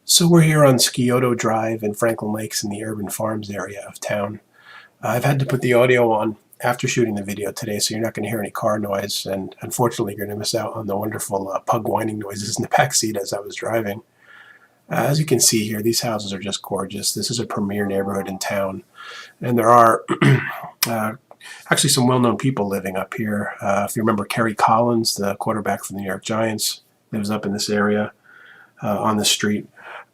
So we're here on Scioto Drive in Franklin Lakes in the Urban Farms area of town. I've had to put the audio on after shooting the video today, so you're not going to hear any car noise, and unfortunately you're going to miss out on the wonderful pug whining noises in the back seat as I was driving. As you can see here, these houses are just gorgeous. This is a premier neighborhood in town, and there are actually some well-known people living up here. If you remember, Kerry Collins, the quarterback for the New York Giants, lives up in this area on the street.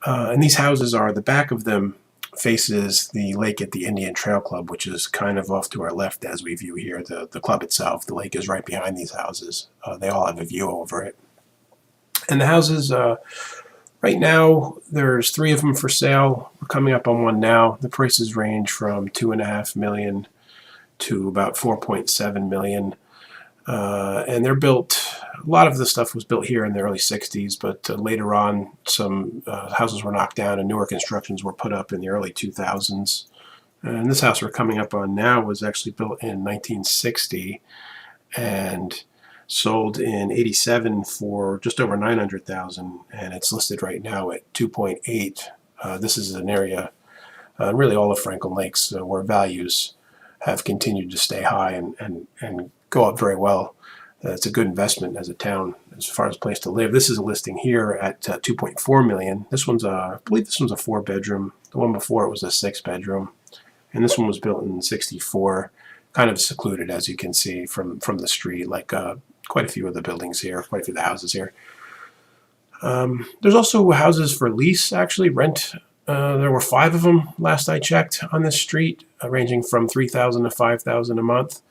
And these houses are, the back of them faces the lake at the Indian Trail Club, which is kind of off to our left as we view here. The club itself, the lake is right behind these houses. They all have a view over it. And the houses, right now, there's 3 of them for sale. We're coming up on one now. The prices range from $2.5 million to about $4.7 million. And they're built, a lot of the stuff was built here in the early 60s, but later on some houses were knocked down and newer constructions were put up in the early 2000s. And this house we're coming up on now was actually built in 1960 and sold in 87 for just over $900,000, and it's listed right now at 2.8. This is an area, really all of Franklin Lakes, where values have continued to stay high and go up very well. It's a good investment as a town as far as a place to live. This is a listing here at $2.4 million. This one's I believe this one's a 4-bedroom. The one before it was a 6-bedroom, and this one was built in '64. Kind of secluded, as you can see from the street, like quite a few of the buildings here, quite a few of the houses here. There's also houses for lease, actually, rent. There were 5 of them last I checked on this street, ranging from $3,000 to $5,000 a month.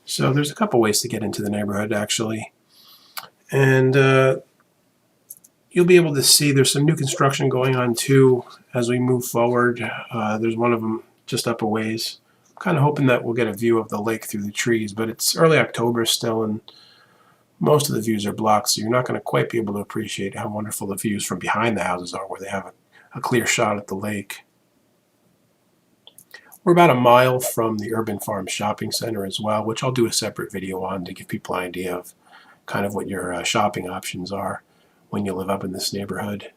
So there's a couple ways to get into the neighborhood, actually. And you'll be able to see there's some new construction going on, too, as we move forward. There's one of them just up a ways. I'm kind of hoping that we'll get a view of the lake through the trees, but it's early October still, and most of the views are blocked, so you're not going to quite be able to appreciate how wonderful the views from behind the houses are, where they have a clear shot at the lake. We're about a mile from the Urban Farm Shopping Center as well, which I'll do a separate video on to give people an idea of kind of what your shopping options are when you live up in this neighborhood.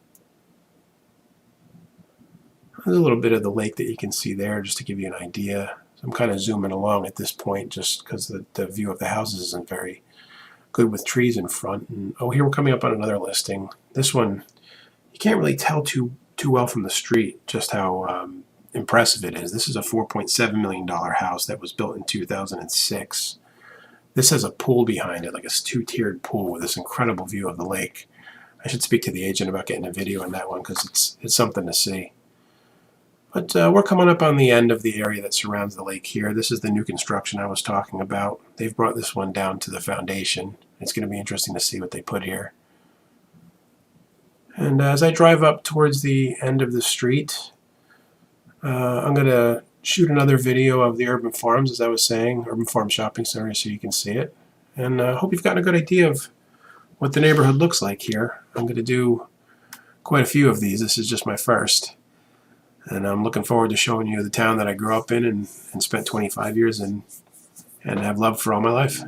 There's a little bit of the lake that you can see there just to give you an idea. So I'm kind of zooming along at this point just because the view of the houses isn't very good with trees in front. And here we're coming up on another listing. This one, you can't really tell too well from the street just how impressive it is. This is a $4.7 million house that was built in 2006. This has a pool behind it, like a 2-tiered pool with this incredible view of the lake. I should speak to the agent about getting a video on that one because it's something to see. But we're coming up on the end of the area that surrounds the lake here. This is the new construction I was talking about. They've brought this one down to the foundation. It's going to be interesting to see what they put here. And as I drive up towards the end of the street, I'm going to shoot another video of the Urban Farms, as I was saying, Urban Farm Shopping Center, so you can see it. And I hope you've gotten a good idea of what the neighborhood looks like here. I'm going to do quite a few of these. This is just my first. And I'm looking forward to showing you the town that I grew up in and spent 25 years in and have loved for all my life.